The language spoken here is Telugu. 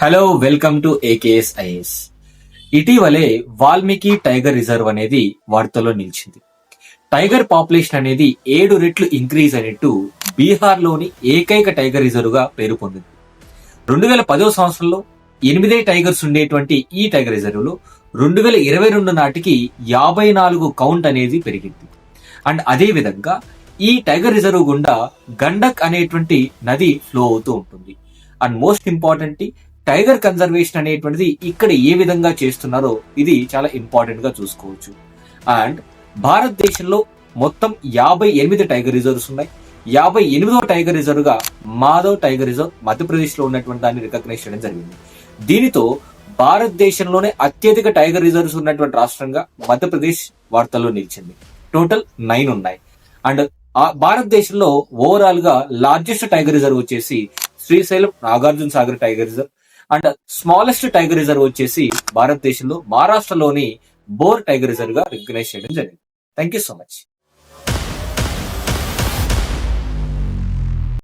Hello, welcome to AKS IAS. ఇటీవలే వాల్మీకి టైగర్ రిజర్వ్ అనేది వార్తల్లో నిలిచింది. టైగర్ పాపులేషన్ అనేది 7 రెట్లు ఇంక్రీజ్ అయినట్టు బీహార్లోని ఏకైక టైగర్ రిజర్వ్ గా పేరు పొందింది. 2010 సంవత్సరంలో 8 టైగర్స్ ఉండేటువంటి ఈ టైగర్ రిజర్వ్ లో 2022 నాటికి 54 కౌంట్ అనేది పెరిగింది. అండ్ అదే విధంగా ఈ టైగర్ రిజర్వ్ గుండా గండక్ అనేటువంటి నది ఫ్లో అవుతూ ఉంటుంది. And most important, tiger conservation అనేటువంటిది ఇక్కడ ఏ విధంగా చేస్తున్నారో ఇది చాలా ఇంపార్టెంట్ గా చూసుకోవచ్చు. అండ్ భారతదేశంలో మొత్తం 58 టైగర్ రిజర్వ్స్ ఉన్నాయి. 58వ టైగర్ రిజర్వ్ గా మాధవ్ టైగర్ రిజర్వ్ మధ్యప్రదేశ్ లో ఉన్నటువంటి దాన్ని రికగ్నైజ్ చేయడం జరిగింది. దీనితో భారతదేశంలోనే అత్యధిక టైగర్ రిజర్వ్స్ ఉన్నటువంటి రాష్ట్రంగా మధ్యప్రదేశ్ వార్తల్లో నిలిచింది. టోటల్ 9 ఉన్నాయి. అండ్ భారతదేశంలో ఓవరాల్ గా లార్జెస్ట్ టైగర్ రిజర్వ్ వచ్చేసి Srisailam Nagarjuna Sagar tiger reserve. And smallest tiger reserve వచ్చేసి భారతదేశంలో మహారాష్ట్రలోని బోర్ టైగర్ రిజర్వ్ గా రికగ్నైజ్ చేయడం జరిగింది. Thank you so much.